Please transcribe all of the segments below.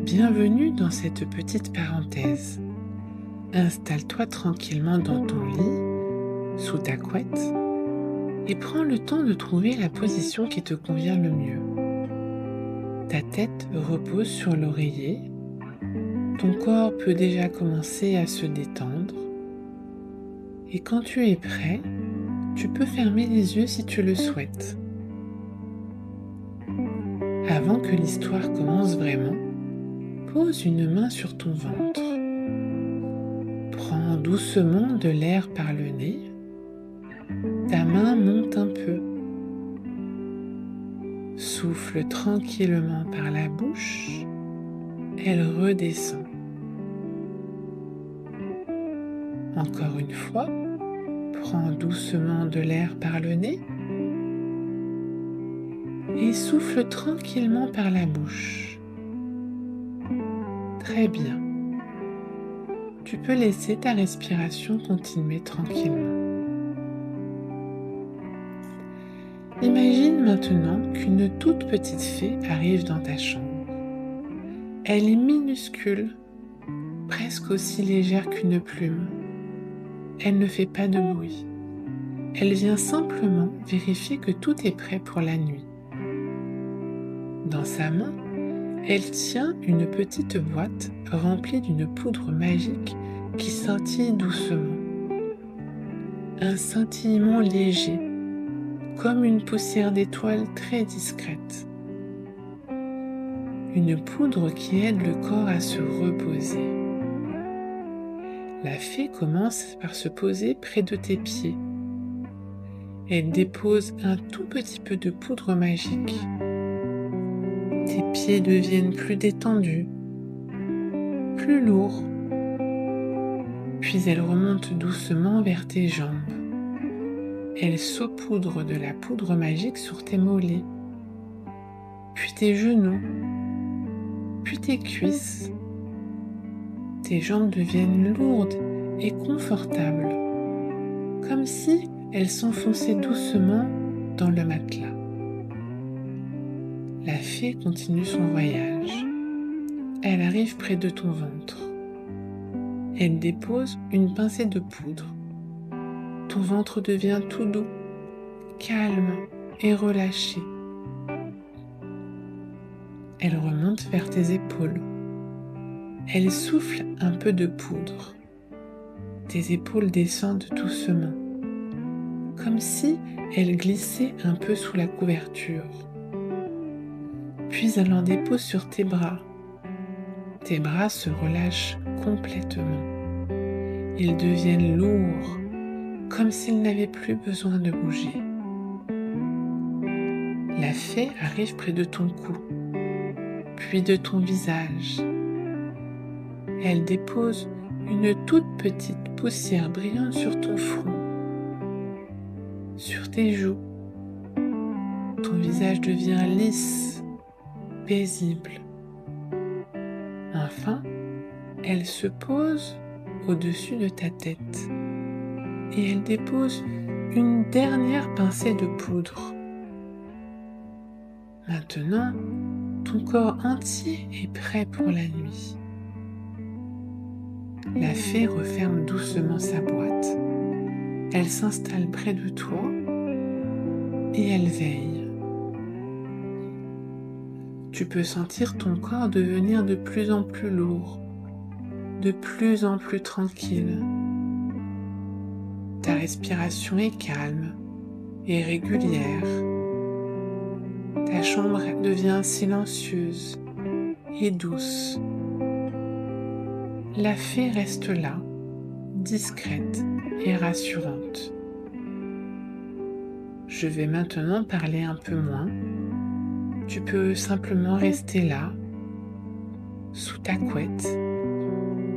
Bienvenue dans cette petite parenthèse. Installe-toi tranquillement dans ton lit, sous ta couette, et prends le temps de trouver la position qui te convient le mieux. Ta tête repose sur l'oreiller, ton corps peut déjà commencer à se détendre, et quand tu es prêt, tu peux fermer les yeux si tu le souhaites. Avant que l'histoire commence vraiment, pose une main sur ton ventre. Prends doucement de l'air par le nez. Ta main monte un peu. Souffle tranquillement par la bouche. Elle redescend. Encore une fois, prends doucement de l'air par le nez et souffle tranquillement par la bouche. Très bien. Tu peux laisser ta respiration continuer tranquillement. Imagine maintenant qu'une toute petite fée arrive dans ta chambre. Elle est minuscule, presque aussi légère qu'une plume. Elle ne fait pas de bruit. Elle vient simplement vérifier que tout est prêt pour la nuit. Dans sa main, elle tient une petite boîte remplie d'une poudre magique qui scintille doucement. Un scintillement léger, comme une poussière d'étoiles très discrète. Une poudre qui aide le corps à se reposer. La fée commence par se poser près de tes pieds. Elle dépose un tout petit peu de poudre magique. Tes pieds deviennent plus détendus, plus lourds. Puis elle remonte doucement vers tes jambes. Elle saupoudre de la poudre magique sur tes mollets, puis tes genoux, puis tes cuisses. Tes jambes deviennent lourdes et confortables, comme si elles s'enfonçaient doucement dans le matelas. La fée continue son voyage. Elle arrive près de ton ventre. Elle dépose une pincée de poudre. Ton ventre devient tout doux, calme et relâché. Elle remonte vers tes épaules. Elle souffle un peu de poudre. Tes épaules descendent doucement, comme si elles glissaient un peu sous la couverture. Puis elle en dépose sur tes bras. Tes bras se relâchent complètement. Ils deviennent lourds, comme s'ils n'avaient plus besoin de bouger. La fée arrive près de ton cou, puis de ton visage. Elle dépose une toute petite poussière brillante sur ton front, sur tes joues. Ton visage devient lisse, paisible. Enfin, elle se pose au-dessus de ta tête et elle dépose une dernière pincée de poudre. Maintenant, ton corps entier est prêt pour la nuit. La fée referme doucement sa boîte. Elle s'installe près de toi et elle veille. Tu peux sentir ton corps devenir de plus en plus lourd, de plus en plus tranquille. Ta respiration est calme et régulière. Ta chambre devient silencieuse et douce. La fée reste là, discrète et rassurante. Je vais maintenant parler un peu moins. Tu peux simplement rester là, sous ta couette,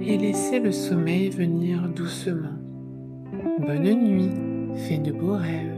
et laisser le sommeil venir doucement. Bonne nuit, fais de beaux rêves.